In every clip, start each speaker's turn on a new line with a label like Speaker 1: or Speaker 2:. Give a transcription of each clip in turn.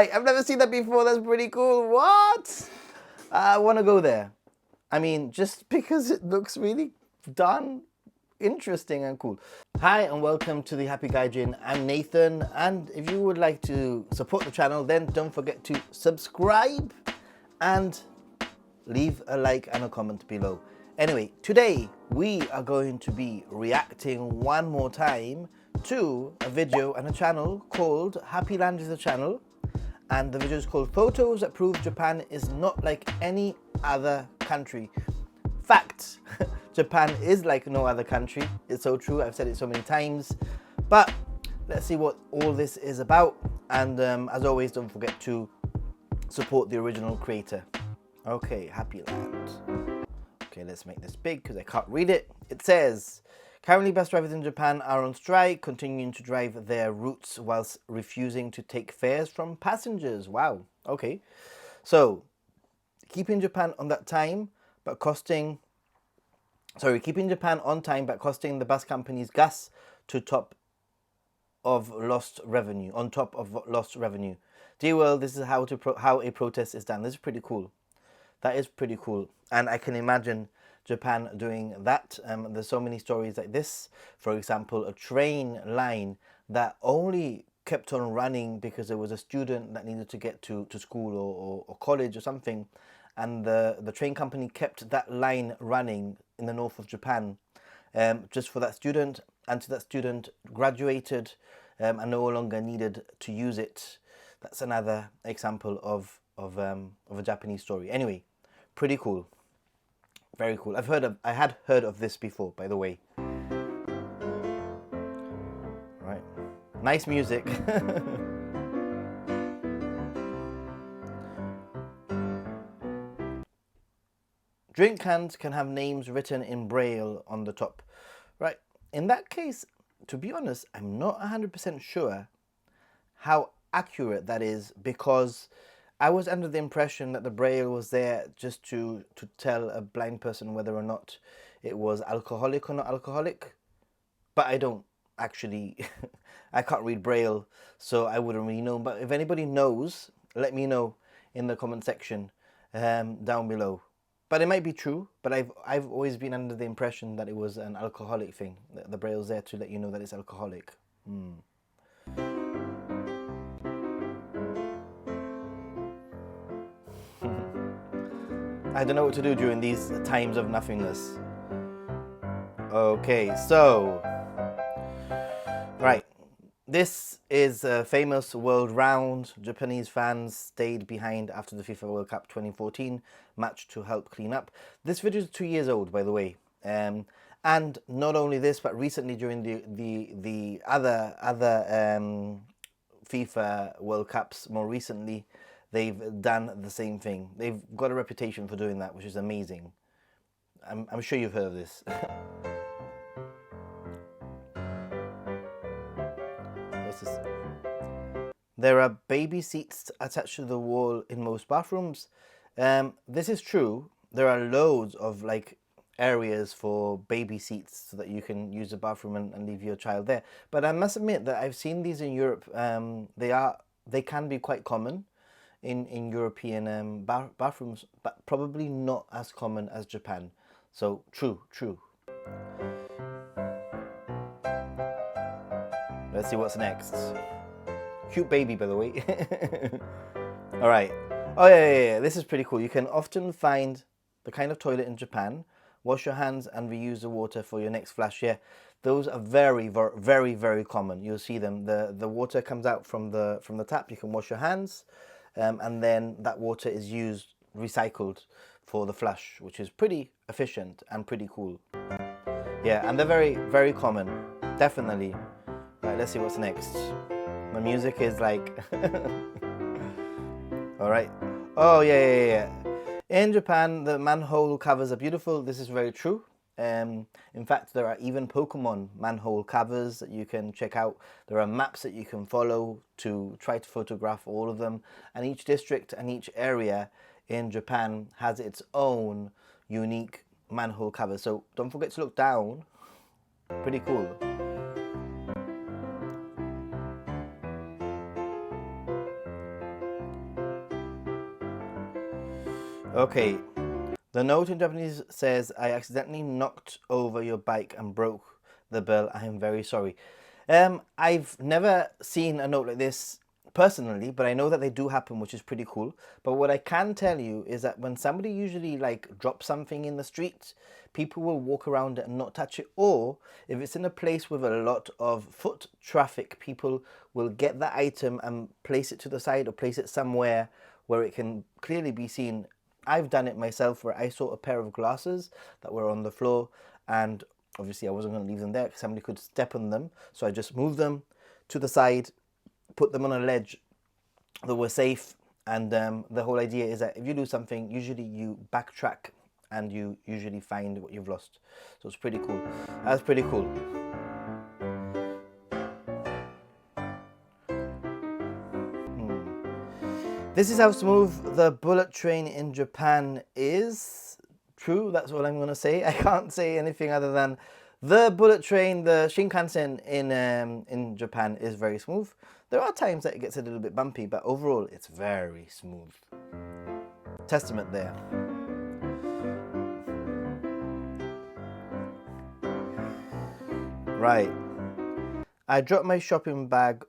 Speaker 1: I've never seen that before. That's pretty cool. What? I want to go there. I mean, just because it looks really done, interesting and cool. Hi and welcome to the Happy Gaijin. I'm Nathan, and if you would like to support the channel, then don't forget to subscribe and leave a like and a comment below. Anyway, today we are going to be reacting one more time to a video and a channel called Happy Land is the channel, and the video is called Photos That Prove Japan is Not Like Any Other Country. Fact, Japan is like no other country. It's so true, I've said it so many times. But let's see what all this is about, and as always, don't forget to support the original creator. Okay, Happy Land. Okay, let's make this big because I can't read it. It says, currently bus drivers in Japan are on strike, continuing to drive their routes whilst refusing to take fares from passengers. Wow, okay. So, keeping Japan on time, but costing the bus companies gas to top of lost revenue, on top of lost revenue. Dear world, this is how a protest is done. This is pretty cool. That is pretty cool, and I can imagine Japan doing that. There's so many stories like this. For example, a train line that only kept on running because there was a student that needed to get to school or college or something, and the train company kept that line running in the north of Japan just for that student, until that student graduated and no longer needed to use it. That's another example of a Japanese story. Anyway, pretty cool, very cool. I had heard of this before, by the way. Right, nice music. Drink cans can have names written in Braille on the top. Right, in that case, to be honest, I'm not 100% sure how accurate that is, because I was under the impression that the Braille was there just to tell a blind person whether or not it was alcoholic or not alcoholic. But I don't actually, I can't read Braille, so I wouldn't really know. But if anybody knows, let me know in the comment section down below. But it might be true, but I've always been under the impression that it was an alcoholic thing. The Braille's there to let you know that it's alcoholic. I don't know what to do during these times of nothingness. Okay, so, right. This is a famous world round. Japanese fans stayed behind after the FIFA World Cup 2014 match to help clean up. This video is 2 years old, by the way. And not only this, but recently during the other FIFA World Cups, more recently, they've done the same thing. They've got a reputation for doing that, which is amazing. I'm sure you've heard of this. What's this? There are baby seats attached to the wall in most bathrooms. This is true. There are loads of like areas for baby seats so that you can use the bathroom and leave your child there. But I must admit that I've seen these in Europe. They can be quite common in European bathrooms, but probably not as common as Japan. So true. Let's see what's next. Cute baby, by the way. All right. Oh yeah. This is pretty cool. You can often find the kind of toilet in Japan. Wash your hands and reuse the water for your next flush. Yeah, those are very common. You'll see them. The water comes out from the tap. You can wash your hands, and then that water is used, recycled for the flush, which is pretty efficient and pretty cool. Yeah, and they're very common. Definitely. Right, let's see what's next. The music is like... Alright. Oh, yeah. In Japan, the manhole covers are beautiful. This is very true. In fact, there are even Pokemon manhole covers that you can check out. There are maps that you can follow to try to photograph all of them. And each district and each area in Japan has its own unique manhole cover. So don't forget to look down. Pretty cool. Okay. The note in Japanese says, I accidentally knocked over your bike and broke the bell. I am very sorry. I've never seen a note like this personally, but I know that they do happen, which is pretty cool. But what I can tell you is that when somebody usually like drops something in the street, people will walk around it and not touch it. Or if it's in a place with a lot of foot traffic, people will get that item and place it to the side or place it somewhere where it can clearly be seen. I've done it myself where I saw a pair of glasses that were on the floor, and obviously I wasn't going to leave them there because somebody could step on them. So I just moved them to the side, put them on a ledge that were safe. And the whole idea is that if you lose something, usually you backtrack and you usually find what you've lost. So it's pretty cool. That's pretty cool. This is how smooth the bullet train in Japan is. True, that's all I'm going to say. I can't say anything other than the bullet train, the Shinkansen in Japan is very smooth. There are times that it gets a little bit bumpy, but overall it's very smooth. Testament there. Right. I dropped my shopping bag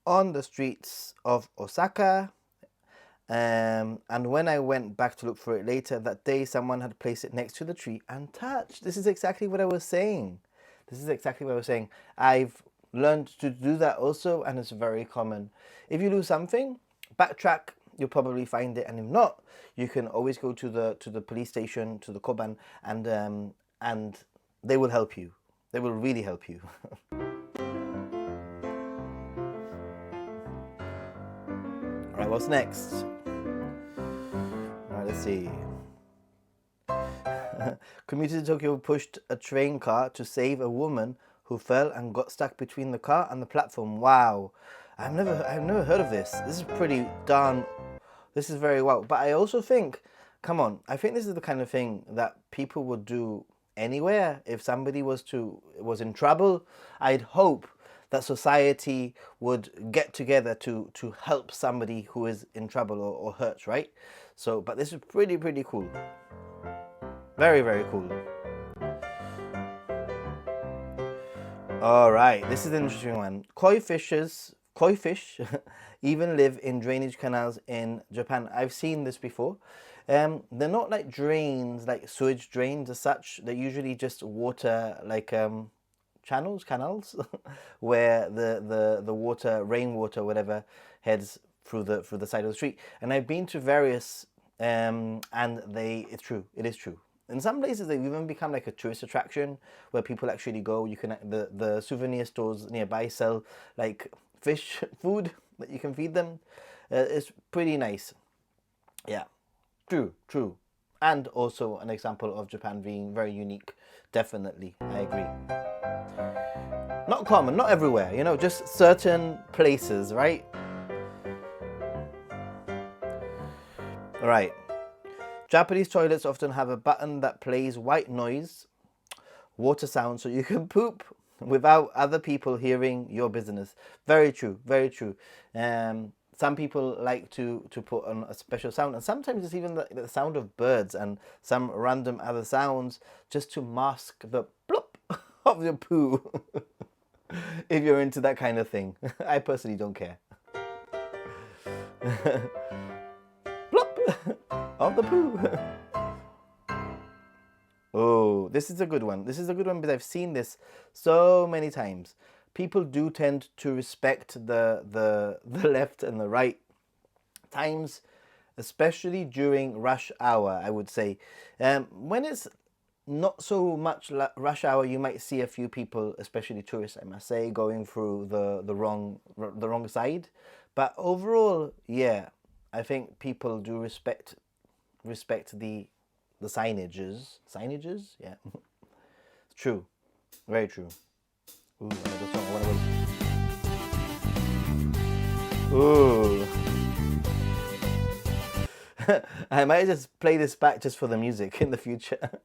Speaker 1: on the streets of Osaka. And when I went back to look for it later that day, someone had placed it next to the tree untouched. This is exactly what I was saying. I've learned to do that also, and it's very common. If you lose something, backtrack, you'll probably find it, and if not, you can always go to the police station, to the koban, and they will help you. They will really help you. All right, what's next? Let's see. Commuters in Tokyo pushed a train car to save a woman who fell and got stuck between the car and the platform. Wow, I've never heard of this. This is pretty darn. This is very wow. But I also think, come on, I think this is the kind of thing that people would do anywhere if somebody was in trouble. I'd hope that society would get together to help somebody who is in trouble or hurt, right? So, but this is pretty cool. Very, very cool. All right, this is an interesting one. Koi fish even live in drainage canals in Japan. I've seen this before. They're not like drains, like sewage drains as such. They're usually just water, like canals, where the water, rainwater, whatever, heads through the side of the street. And I've been to various, and it's true. It is true. In some places, they've even become like a tourist attraction where people actually go. You can the souvenir stores nearby sell like fish food that you can feed them. It's pretty nice. Yeah, true. And also an example of Japan being very unique. Definitely, I agree. Not common, not everywhere, just certain places, right? All right. Japanese toilets often have a button that plays white noise, water sound, so you can poop without other people hearing your business. Very true, very true. Some people like to put on a special sound, and sometimes it's even the sound of birds and some random other sounds just to mask the plop of your poo. If you're into that kind of thing. I personally don't care. Plop of the poo. Oh, this is a good one. This is a good one because I've seen this so many times. People do tend to respect the left and the right times, especially during rush hour, I would say. When it's not so much rush hour, you might see a few people, especially tourists, I must say, going through the wrong side. But overall, yeah, I think people do respect the signages. Signages, yeah. True, very true. Ooh, another song. Ooh. I might just play this back just for the music in the future.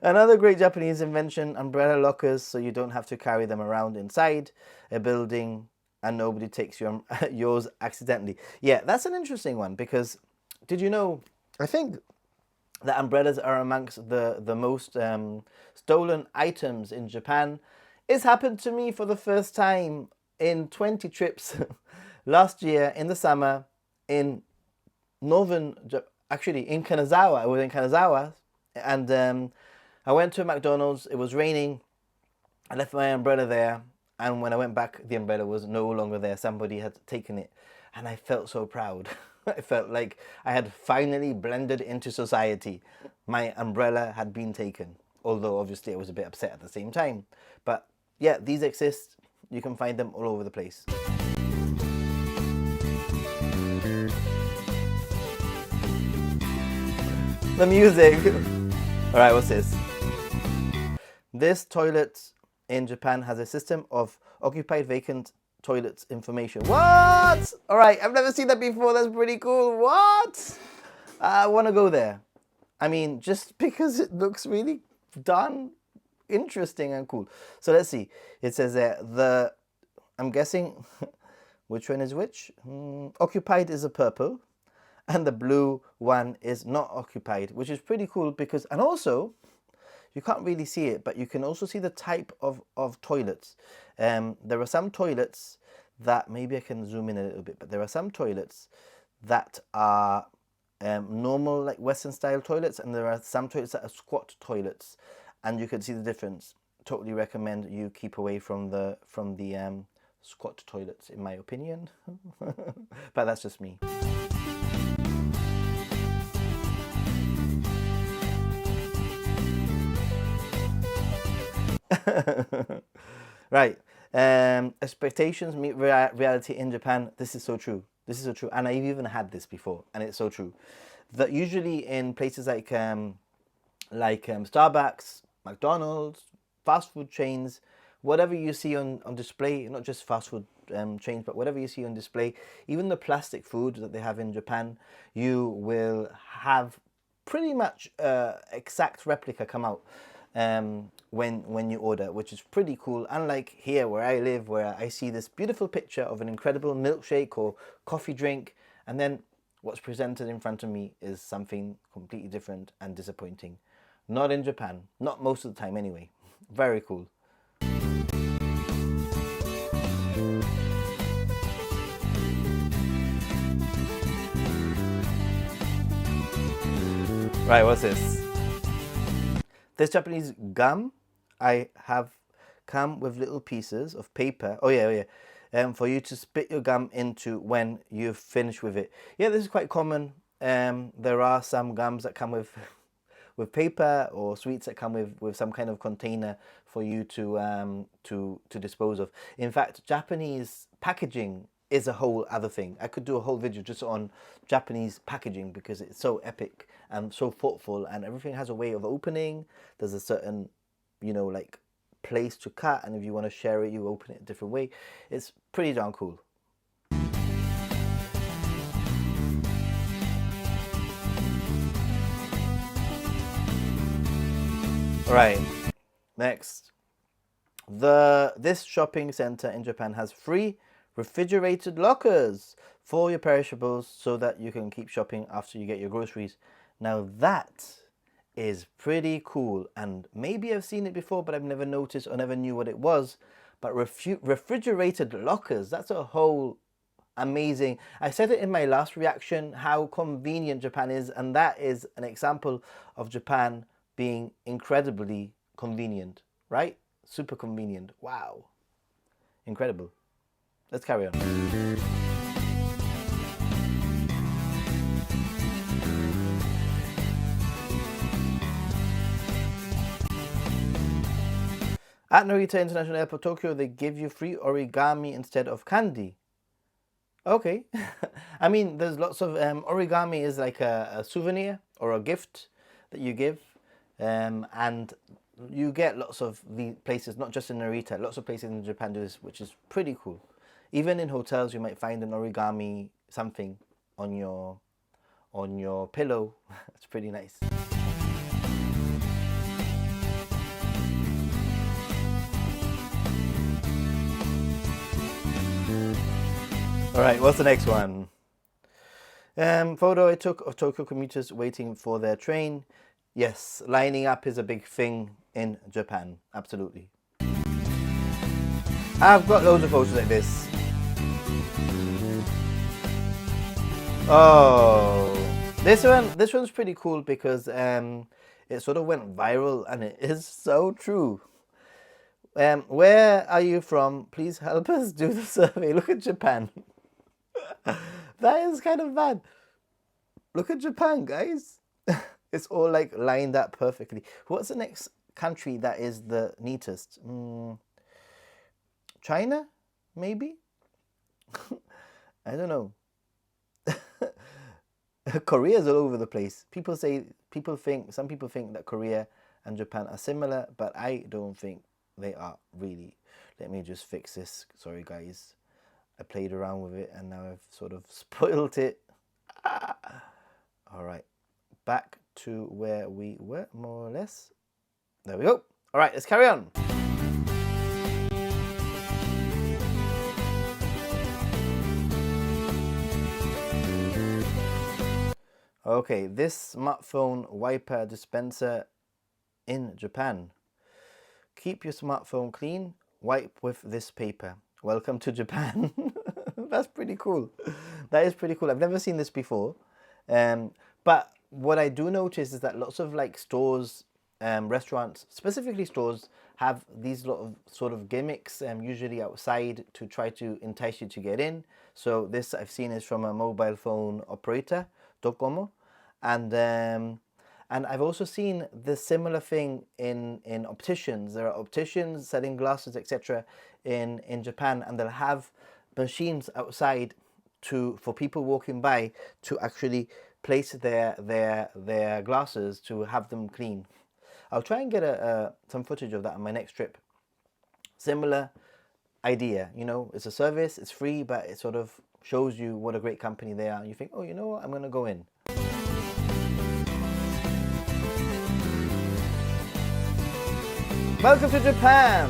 Speaker 1: Another great Japanese invention, umbrella lockers, so you don't have to carry them around inside a building and nobody takes yours accidentally. Yeah, that's an interesting one because did you know, I think that umbrellas are amongst the most stolen items in Japan. It's happened to me for the first time in 20 trips last year in the summer in actually in Kanazawa. I was in Kanazawa, and I went to a McDonald's. It was raining. I left my umbrella there, and when I went back, the umbrella was no longer there. Somebody had taken it, and I felt so proud. I felt like I had finally blended into society. My umbrella had been taken, although obviously I was a bit upset at the same time. But yeah, these exist. You can find them all over the place. The music. All right, what's this? This toilet in Japan has a system of occupied vacant toilets information. What? All right, I've never seen that before. That's pretty cool. What? I want to go there. I mean, just because it looks really done, interesting and cool. So let's see. It says there, I'm guessing, which one is which? Occupied is a purple, and the blue one is not occupied, which is pretty cool because, and also, you can't really see it, but you can also see the type of toilets. There are some toilets that, maybe I can zoom in a little bit, but there are some toilets that are normal, like Western style toilets, and there are some toilets that are squat toilets, and you can see the difference. Totally recommend you keep away from the squat toilets, in my opinion. But that's just me. Right. Expectations meet reality in Japan. This is so true. This is so true. And I've even had this before, and it's so true. That usually in places like Starbucks, McDonald's, fast food chains, whatever you see on display, not just fast food chains, but whatever you see on display, even the plastic food that they have in Japan, you will have pretty much exact replica come out when you order, which is pretty cool. Unlike here where I live, where I see this beautiful picture of an incredible milkshake or coffee drink, and then what's presented in front of me is something completely different and disappointing. Not in Japan, not most of the time anyway. Very cool. Right, what's this? This Japanese gum I have come with little pieces of paper. Oh yeah. For you to spit your gum into when you've finished with it. Yeah, this is quite common. There are some gums that come with paper, or sweets that come with some kind of container for you to dispose of. In fact, Japanese packaging is a whole other thing. I could do a whole video just on Japanese packaging because it's so epic and so thoughtful, and everything has a way of opening. There's a certain, like place to cut, and if you want to share it, you open it a different way. It's pretty darn cool. All right, next. This shopping center in Japan has free refrigerated lockers for your perishables so that you can keep shopping after you get your groceries. Now that is pretty cool, and maybe I've seen it before, but I've never noticed or never knew what it was. But refrigerated lockers, that's a whole amazing. I said it in my last reaction how convenient Japan is, and that is an example of Japan being incredibly convenient, right? Super convenient. Wow. Incredible. Let's carry on. At Narita International Airport, Tokyo, they give you free origami instead of candy. Okay. I mean, there's lots of origami is like a souvenir or a gift that you give, and you get lots of the places, not just in Narita, lots of places in Japan do this, which is pretty cool. Even in hotels, you might find an origami something on your pillow. It's pretty nice. All right, what's the next one? Photo I took of Tokyo commuters waiting for their train. Yes, lining up is a big thing in Japan. Absolutely. I've got loads of photos like this. Oh, this one's pretty cool because it sort of went viral and it is so true. Where are you from? Please help us do the survey. Look at Japan. That is kind of bad. Look at Japan, guys. It's all like lined up perfectly. What's the next country that is the neatest? China, maybe? I don't know. Korea's all over the place. Some people think that Korea and Japan are similar, but I don't think they are really. Let me just fix this. Sorry, guys. I played around with it and now I've sort of spoiled it. All right, back to where we were, more or less. There we go. All right, let's carry on. Okay, this smartphone wiper dispenser in Japan. Keep your smartphone clean, wipe with this paper. Welcome to Japan. That's pretty cool. That is pretty cool. I've never seen this before. But what I do notice is that lots of like stores, restaurants, specifically stores, have these lot of sort of gimmicks, usually outside to try to entice you to get in. So this I've seen is from a mobile phone operator, Docomo, and I've also seen the similar thing in opticians. There are opticians selling glasses, etc., in Japan, and they'll have machines outside for people walking by to actually place their glasses to have them clean. I'll try and get some footage of that on my next trip. Similar idea, you know, it's a service, it's free, but it sort of shows you what a great company they are. And you think, oh, you know what, I'm gonna go in. Welcome to Japan!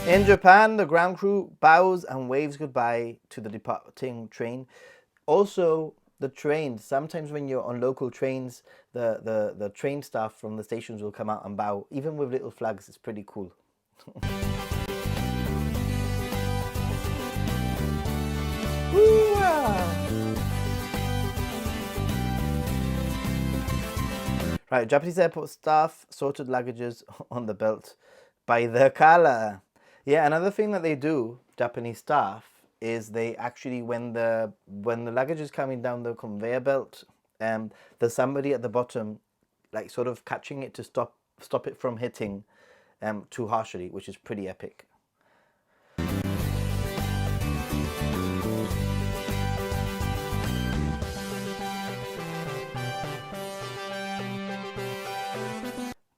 Speaker 1: In Japan, the ground crew bows and waves goodbye to the departing train. Also, the trains, sometimes when you're on local trains, the train staff from the stations will come out and bow, even with little flags. It's pretty cool. Right, Japanese airport staff sorted luggages on the belt by the color. Yeah, another thing that they do, Japanese staff, is they actually, when the luggage is coming down the conveyor belt, there's somebody at the bottom, like sort of catching it to stop it from hitting too harshly, which is pretty epic.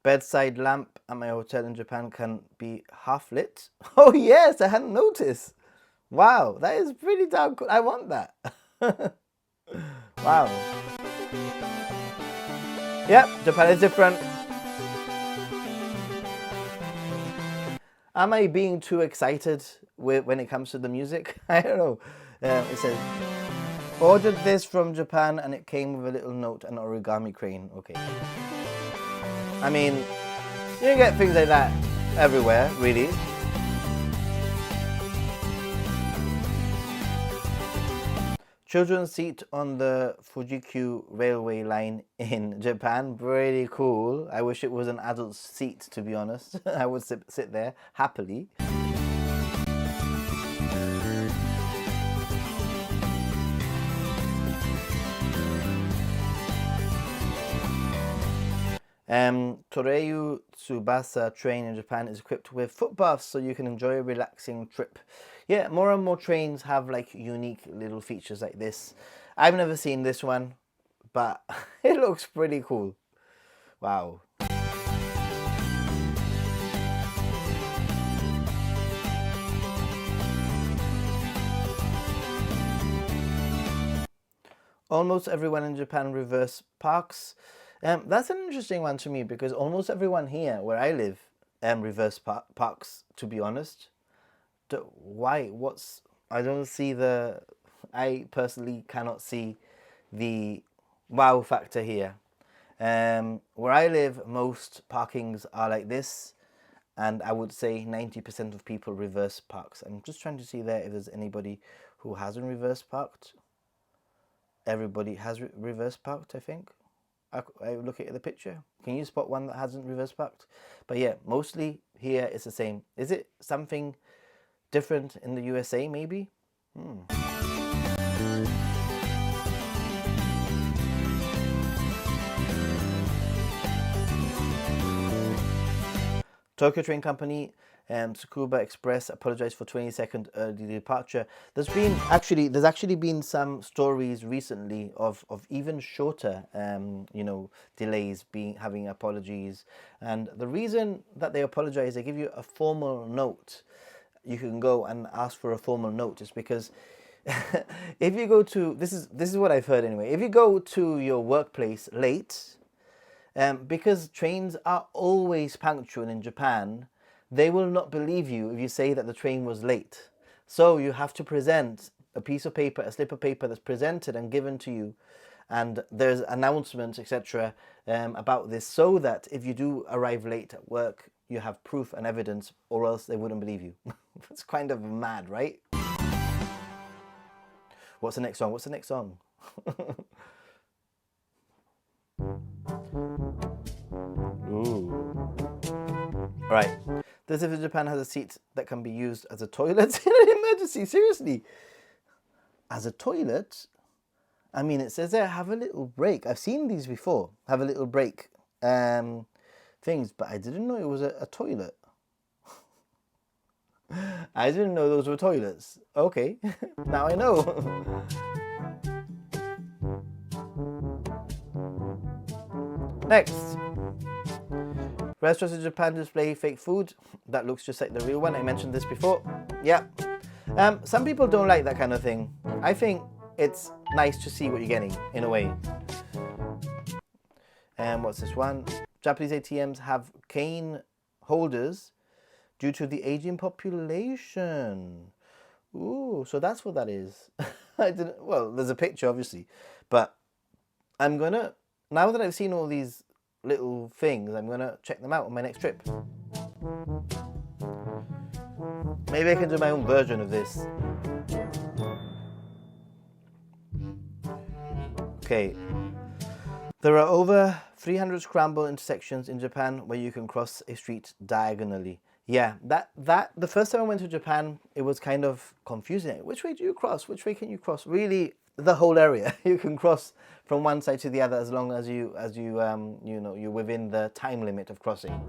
Speaker 1: Bedside lamp at my hotel in Japan can be half lit. Oh yes, I hadn't noticed. Wow, that is pretty damn cool. I want that. Wow. Yep, Japan is different. Am I being too excited when it comes to the music? I don't know. It says, ordered this from Japan and it came with a little note and origami crane. Okay. I mean, you get things like that everywhere, really. Children's seat on the Fujikyu railway line in Japan. Pretty cool. I wish it was an adult seat, to be honest. I would sit there happily. Torayu Tsubasa train in Japan is equipped with foot baths so you can enjoy a relaxing trip. Yeah, more and more trains have like unique little features like this. I've never seen this one, but it looks pretty cool. Wow. Almost everyone in Japan reverse parks. That's an interesting one to me because almost everyone here where I live reverse parks, to be honest. Why? What's I don't see I personally cannot see the wow factor here. Where I live, most parkings are like this, and I would say 90% of people reverse parks. I'm just trying to see there if there's anybody who hasn't reverse parked. Everybody has reverse parked, I think. I look at the picture. Can you spot one that hasn't reverse parked? But yeah, mostly here it's the same. Is it something different in the USA maybe? Tokyo Train Company and Tsukuba Express apologized for 20-second early departure. There's actually been some stories recently of even shorter, delays having apologies. And the reason that they apologize, they give you a formal note. You can go and ask for a formal note, is because if you go to this is what I've heard anyway. If you go to your workplace late, because trains are always punctual in Japan, they will not believe you if you say that the train was late. So you have to present a piece of paper, a slip of paper that's presented and given to you, and there's announcements, etc., about this, so that if you do arrive late at work, you have proof and evidence, or else they wouldn't believe you. It's kind of mad, right? What's the next song? What's the next song? Ooh. Right. This if Japan has a seat that can be used as a toilet in an emergency. Seriously. As a toilet? I mean, it says there, have a little break. I've seen these before. Have a little break. Things, but I didn't know it was a toilet. I didn't know those were toilets. Okay, now I know. Next. Restaurants in Japan display fake food that looks just like the real one. I mentioned this before. Yeah. Some people don't like that kind of thing. I think it's nice to see what you're getting, in a way. What's this one? Japanese ATMs have cane holders due to the aging population. Ooh, so that's what that is. Well, there's a picture, obviously. But I'm going to, now that I've seen all these little things, I'm going to check them out on my next trip. Maybe I can do my own version of this. Okay. There are over 300 scramble intersections in Japan where you can cross a street diagonally. Yeah, that the first time I went to Japan, it was kind of confusing. Which way do you cross? Which way can you cross? Really, the whole area. You can cross from one side to the other as long as you're within the time limit of crossing.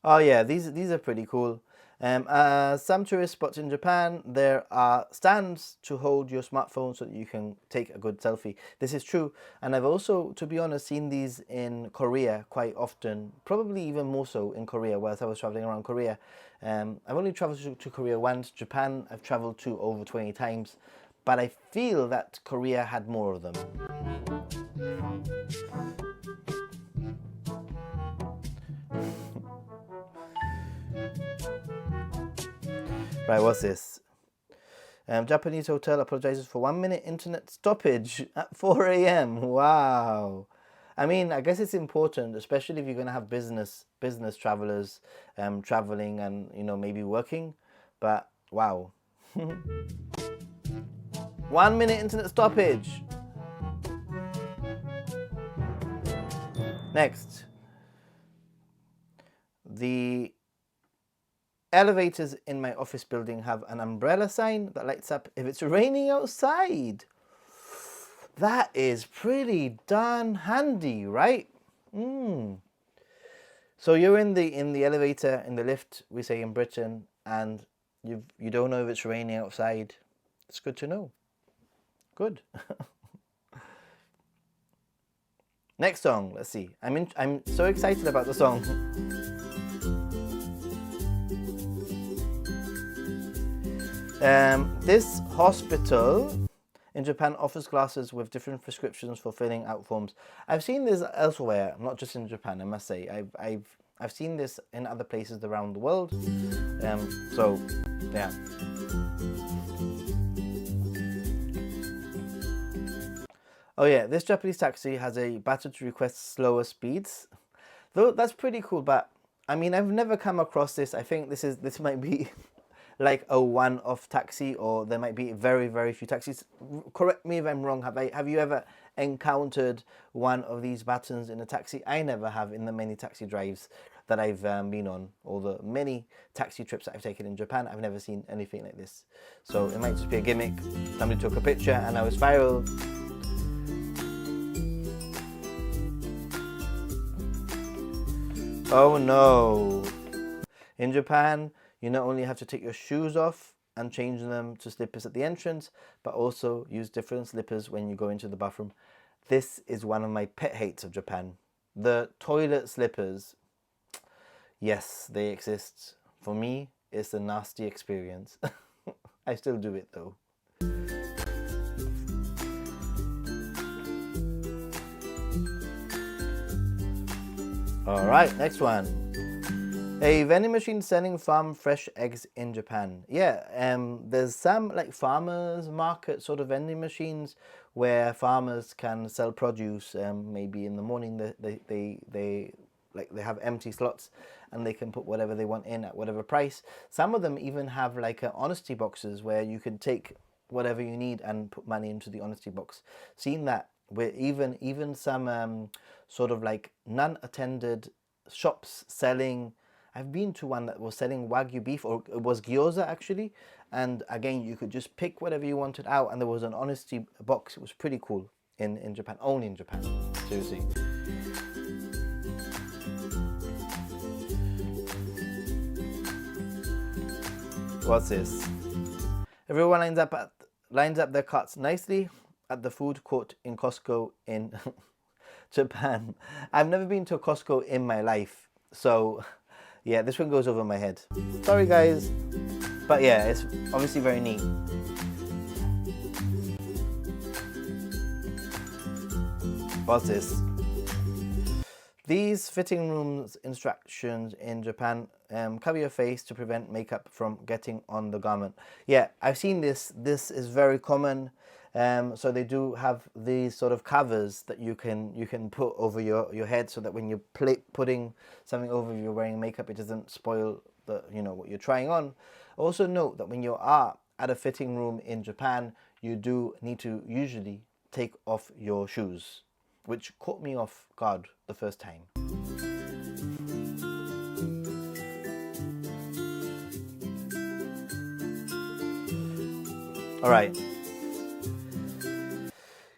Speaker 1: Oh yeah, these are pretty cool. Some tourist spots in Japan, there are stands to hold your smartphone so that you can take a good selfie. This is true, and I've also, to be honest, seen these in Korea quite often, probably even more so in Korea, whilst I was traveling around Korea. I've only traveled to Korea once. Japan I've traveled to over 20 times, but I feel that Korea had more of them. Right, what's this? Japanese hotel apologizes for 1 minute internet stoppage at 4 a.m. Wow. I mean, I guess it's important, especially if you're going to have business travelers traveling and, maybe working. But wow. 1 minute internet stoppage. Next. The elevators in my office building have an umbrella sign that lights up if it's raining outside. That is pretty darn handy, right? So you're in the elevator, in the lift, we say in Britain, and you don't know if it's raining outside. It's good to know. Good. Next song, let's see. I'm so excited about the song. This hospital in Japan offers classes with different prescriptions for filling out forms. I've seen this elsewhere, not just in Japan, I must say. I've seen this in other places around the world. So, yeah. Oh yeah, this Japanese taxi has a button to request slower speeds. Though that's pretty cool, but I mean, I've never come across this. I think this might be like a one-off taxi, or there might be very, very few taxis. Correct me if I'm wrong. Have you ever encountered one of these buttons in a taxi? I never have in the many taxi drives that I've been on, or the many taxi trips that I've taken in Japan. I've never seen anything like this. So it might just be a gimmick. Somebody took a picture and now it's viral. Oh no! In Japan, you not only have to take your shoes off and change them to slippers at the entrance, but also use different slippers when you go into the bathroom. This is one of my pet hates of Japan. The toilet slippers. Yes, they exist. For me, it's a nasty experience. I still do it though. Alright, next one. A vending machine selling farm fresh eggs in Japan. Yeah, there's some like farmers market sort of vending machines where farmers can sell produce. Maybe in the morning they have empty slots and they can put whatever they want in at whatever price. Some of them even have like honesty boxes where you can take whatever you need and put money into the honesty box. Seen that where even some sort of like non-attended shops selling. I've been to one that was selling Wagyu beef, or it was gyoza actually, and again you could just pick whatever you wanted out and there was an honesty box. It was pretty cool in Japan, only in Japan, seriously. What's this? Everyone lines up their carts nicely at the food court in Costco in Japan. I've never been to a Costco in my life, so yeah, this one goes over my head. Sorry guys, but yeah, it's obviously very neat. What's this? These fitting rooms instructions in Japan, cover your face to prevent makeup from getting on the garment. Yeah, I've seen this. This is very common. So they do have these sort of covers that you can put over your head, so that when you're putting something over you're wearing makeup, it doesn't spoil the what you're trying on. Also note that when you are at a fitting room in Japan, you do need to usually take off your shoes, which caught me off guard the first time. All right.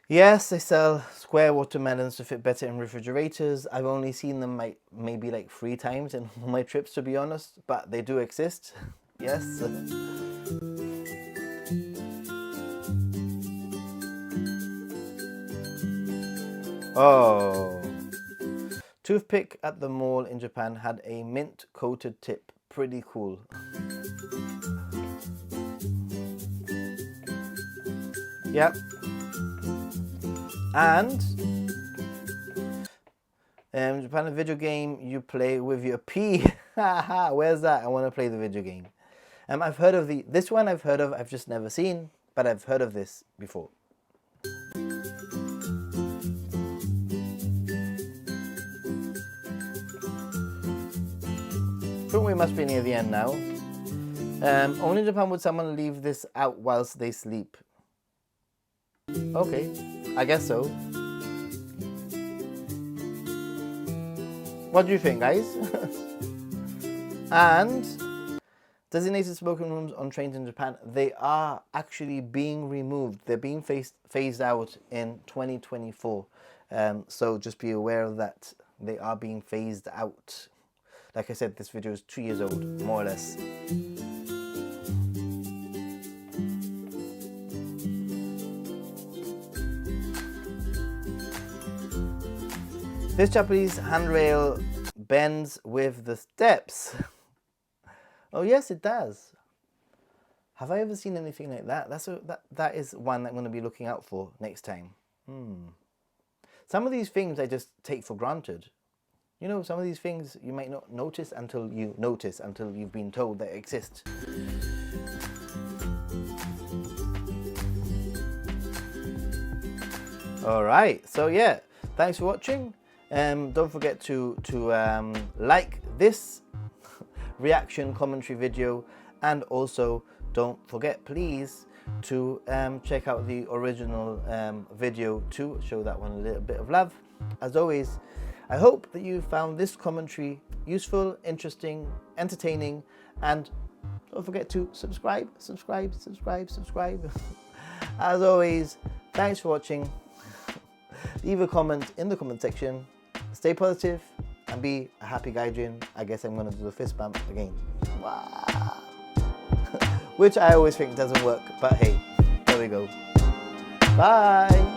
Speaker 1: Yes, they sell square watermelons to fit better in refrigerators. I've only seen them maybe like 3 times in all my trips, to be honest, but they do exist. Yes. Oh. Toothpick at the mall in Japan had a mint coated tip. Pretty cool. Yep. And Japan, a video game you play with your pee. Where's that? I want to play the video game. I've heard of this one. I've heard of. I've just never seen, but I've heard of this before. I think we must be near the end now. Only in Japan would someone leave this out whilst they sleep. Okay, I guess so. What do you think, guys? And designated smoking rooms on trains in Japan, they are actually being removed. They're being phased out in 2024. So just be aware of that. They are being phased out. Like I said, this video is 2 years old, more or less. This Japanese handrail bends with the steps. Oh yes, it does. Have I ever seen anything like that? That is one that I'm going to be looking out for next time. Some of these things I just take for granted. You know, some of these things you might not notice until you've been told they exist. All right, so yeah, thanks for watching. Don't forget to like this reaction commentary video, and also don't forget, please, to check out the original video to show that one a little bit of love. As always, I hope that you found this commentary useful, interesting, entertaining, and don't forget to subscribe. As always, thanks for watching. Leave a comment in the comment section. Stay positive and be a happy Gaijin. I guess I'm going to do the fist bump again. Wow. Which I always think doesn't work, but hey, there we go. Bye.